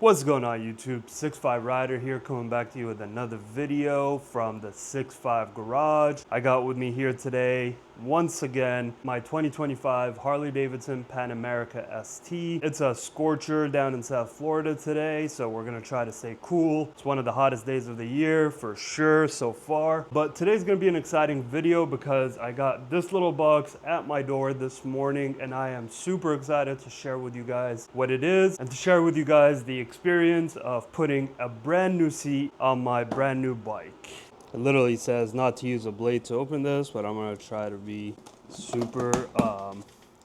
What's going on YouTube? 6'5 Rider here, coming back to you with another video from the 6'5 Garage. I got with me here today, once again, my 2025 Harley-Davidson Pan America ST. It's a scorcher down in South Florida today, so we're gonna try to stay cool. It's one of the hottest days of the year for sure so far. But today's gonna be an exciting video because I got this little box at my door this morning and I am super excited to share with you guys what it is and to share with you guys the experience of putting a brand new seat on my brand new bike. It literally says not to use a blade to open this, but I'm gonna try to be super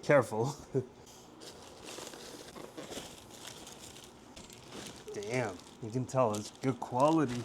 careful. Damn, you can tell it's good quality.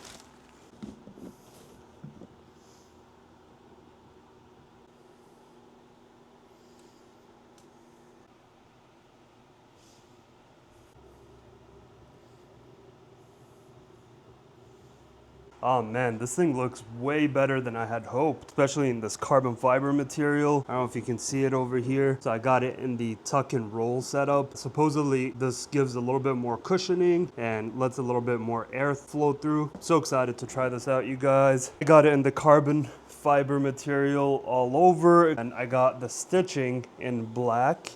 Oh man, this thing looks way better than I had hoped, especially in this carbon fiber material. I don't know if you can see it over here. So I got it in the tuck and roll setup. Supposedly this gives a little bit more cushioning and lets a little bit more air flow through. So excited to try this out, you guys. I got it in the carbon fiber material all over, and I got the stitching in black,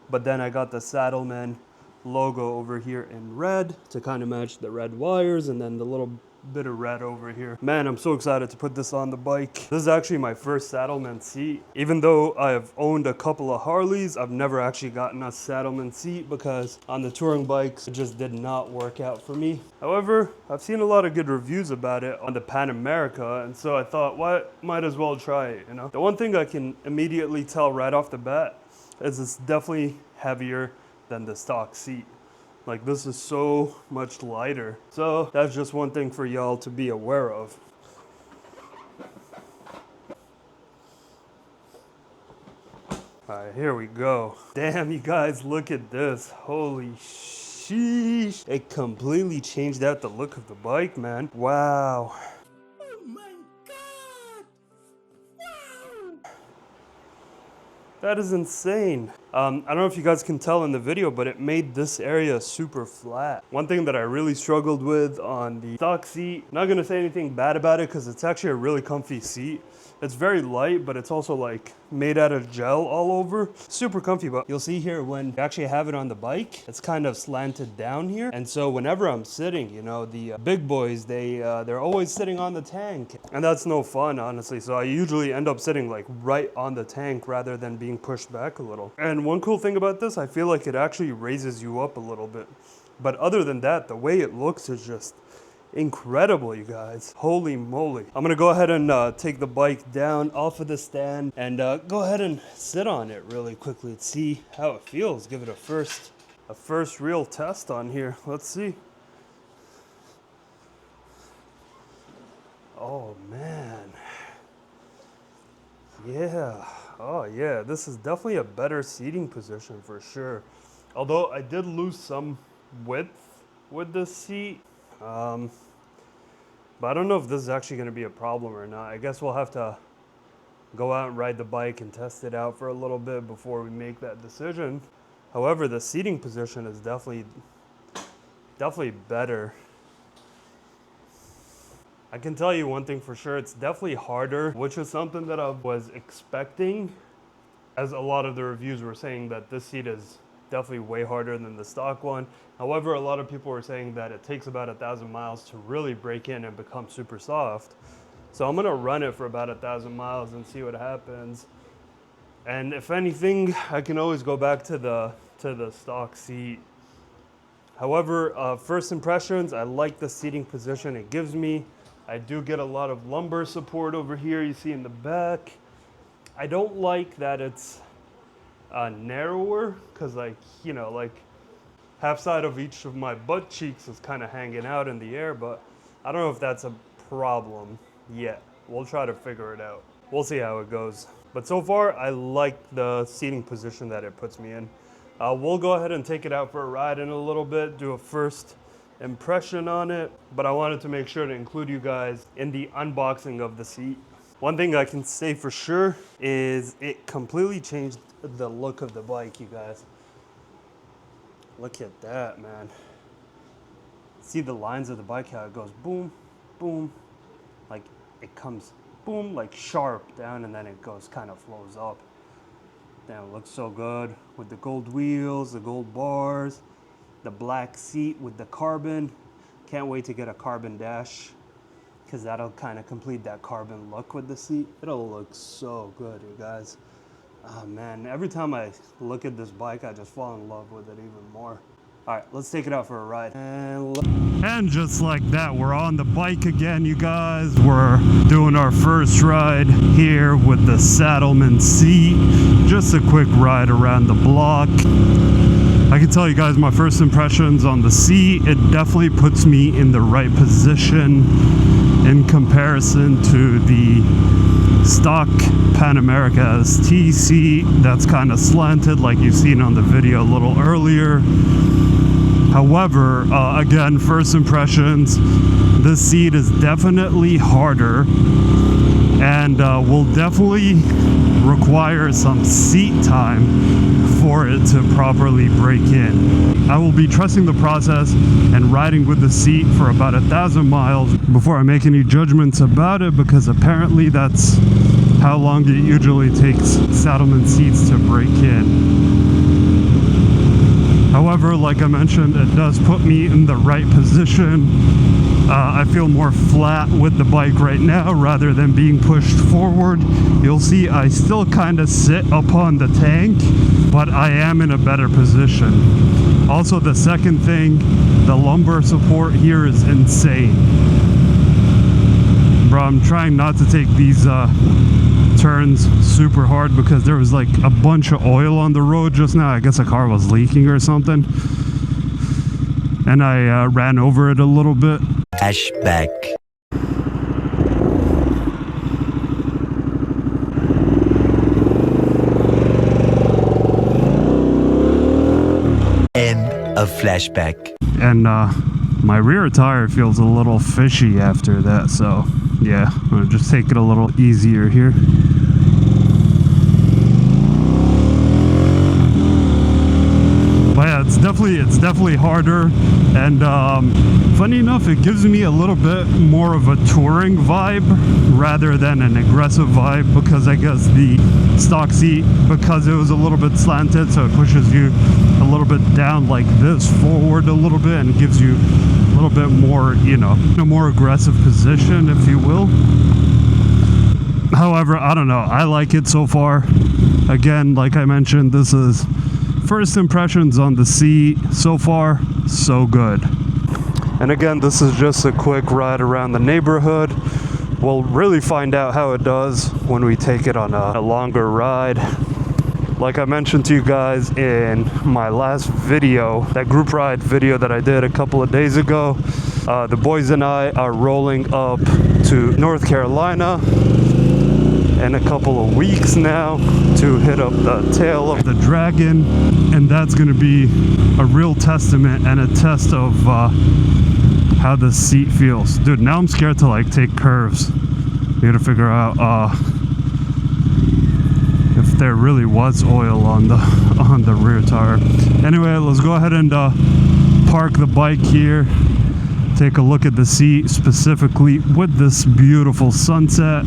but then I got the Saddlemen logo over here in red to kind of match the red wires, and then the little bit of red over here. Man, I'm so excited to put this on the bike. This is actually my first Saddlemen seat. Even though I've owned a couple of Harleys, I've never actually gotten a Saddlemen seat because on the touring bikes, it just did not work out for me. However, I've seen a lot of good reviews about it on the Pan America, and so I thought, what, might as well try it, you know? The one thing I can immediately tell right off the bat is it's definitely heavier than the stock seat. Like, this is so much lighter. So that's just one thing for y'all to be aware of. All right, here we go. Damn, you guys, look at this. Holy sheesh. It completely changed out the look of the bike, man. Wow. Oh my God. Wow. That is insane. I don't know if you guys can tell in the video, but it made this area super flat. One thing that I really struggled with on the stock seat, I'm not gonna say anything bad about it because it's actually a really comfy seat. It's very light, but it's also like made out of gel all over. Super comfy, but you'll see here when you actually have it on the bike, it's kind of slanted down here. And so whenever I'm sitting, you know, the big boys, they're always sitting on the tank. And that's no fun, honestly. So I usually end up sitting like right on the tank rather than being pushed back a little. And one cool thing about this, I feel like it actually raises you up a little bit. But other than that, the way it looks is just incredible, you guys. Holy moly. I'm gonna go ahead and take the bike down off of the stand and go ahead and sit on it really quickly and see how it feels. Give it a first real test on here. Let's see. Oh man. Yeah. Oh yeah, this is definitely a better seating position for sure. Although I did lose some width with this seat. But I don't know if this is actually going to be a problem or not. I guess we'll have to go out and ride the bike and test it out for a little bit before we make that decision. However, the seating position is definitely better. I can tell you one thing for sure, it's definitely harder, which is something that I was expecting, as a lot of the reviews were saying that this seat is definitely way harder than the stock one. However, a lot of people were saying that it takes about 1,000 miles to really break in and become super soft. So I'm gonna run it for about 1,000 miles and see what happens. And if anything, I can always go back to the stock seat. However, first impressions, I like the seating position it gives me. I do get a lot of lumbar support over here, you see in the back. I don't like that it's narrower, because like, you know, like half side of each of my butt cheeks is kind of hanging out in the air, but I don't know if that's a problem yet. We'll try to figure it out. We'll see how it goes. But so far, I like the seating position that it puts me in. We'll go ahead and take it out for a ride in a little bit, do a first impression on it, but I wanted to make sure to include you guys in the unboxing of the seat. One thing I can say for sure is it completely changed the look of the bike, you guys. Look at that, man. See the lines of the bike, how it goes boom, boom, like it comes boom, like sharp down, and then it goes kind of flows up. Damn, it looks so good with the gold wheels, the gold bars, the black seat with the carbon. Can't wait to get a carbon dash, because that'll kind of complete that carbon look with the seat. It'll look so good, you guys. Oh man, every time I look at this bike, I just fall in love with it even more. All right, let's take it out for a ride. And just like that, we're on the bike again, you guys. We're doing our first ride here with the Saddlemen seat. Just a quick ride around the block. I can tell you guys my first impressions on the seat. It definitely puts me in the right position in comparison to the stock Pan America ST seat that's kind of slanted like you've seen on the video a little earlier. However, again, first impressions, this seat is definitely harder and will definitely require some seat time for it to properly break in. I will be trusting the process and riding with the seat for about 1,000 miles before I make any judgments about it, because apparently that's how long it usually takes Saddlemen seats to break in. However, like I mentioned, it does put me in the right position. I feel more flat with the bike right now rather than being pushed forward. You'll see I still kind of sit upon the tank, but I am in a better position. Also, the second thing, the lumbar support here is insane. Bro, I'm trying not to take these turns super hard because there was like a bunch of oil on the road just now. I guess a car was leaking or something, and I ran over it a little bit. Flashback. End of flashback. And my rear tire feels a little fishy after that, so yeah, I'm gonna just take it a little easier here. But yeah, it's definitely harder, and funny enough, it gives me a little bit more of a touring vibe rather than an aggressive vibe, because I guess the stock seat, because it was a little bit slanted, so it pushes you a little bit down like this, forward a little bit, and gives you a little bit more, you know, a more aggressive position, if you will. However, I don't know, I like it so far. Again, like I mentioned, this is first impressions on the seat. So far, so good. And again, this is just a quick ride around the neighborhood. We'll really find out how it does when we take it on a longer ride. Like I mentioned to you guys in my last video, that group ride video that I did a couple of days ago, the boys and I are rolling up to North Carolina in a couple of weeks now to hit up the tail of the dragon, and that's going to be a real testament and a test of how the seat feels. Dude, now I'm scared to like take curves. We gotta figure out if there really was oil on the rear tire. Anyway, let's go ahead and park the bike here, take a look at the seat, specifically with this beautiful sunset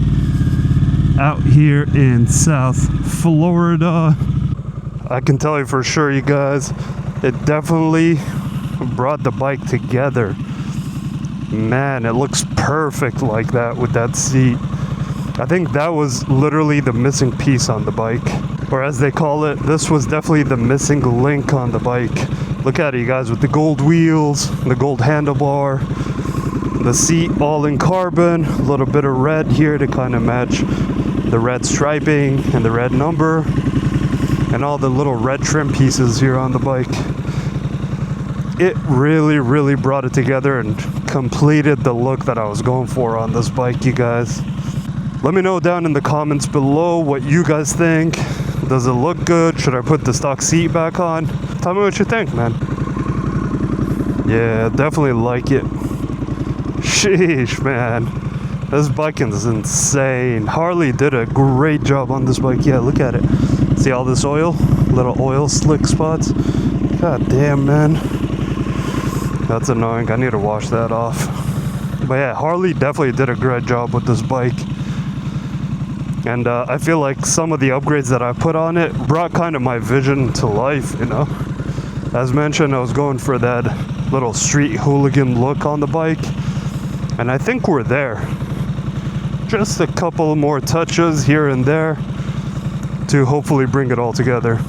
out here in South Florida. I can tell you for sure, you guys, it definitely brought the bike together. Man, it looks perfect like that with that seat. I think that was literally the missing piece on the bike, or as they call it, this was definitely the missing link on the bike. Look at it, you guys, with the gold wheels, the gold handlebar, the seat all in carbon, a little bit of red here to kind of match the red striping and the red number, and all the little red trim pieces here on the bike. It really brought it together and completed the look that I was going for on this bike, you guys. Let me know down in the comments below what you guys think. Does it look good? Should I put the stock seat back on? Tell me what you think, man. Yeah, definitely like it. Sheesh, man. This bike is insane. Harley did a great job on this bike. Yeah, look at it. See all this oil? Little oil slick spots. God damn, man. That's annoying. I need to wash that off. But yeah, Harley definitely did a great job with this bike. And I feel like some of the upgrades that I put on it brought kind of my vision to life, you know. As mentioned, I was going for that little street hooligan look on the bike. And I think we're there. Just a couple more touches here and there to hopefully bring it all together.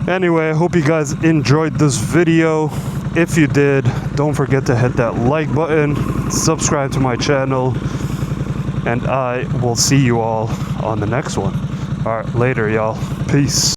Anyway, I hope you guys enjoyed this video. If you did, don't forget to hit that like button, subscribe to my channel, and I will see you all on the next one. All right, later, y'all. Peace.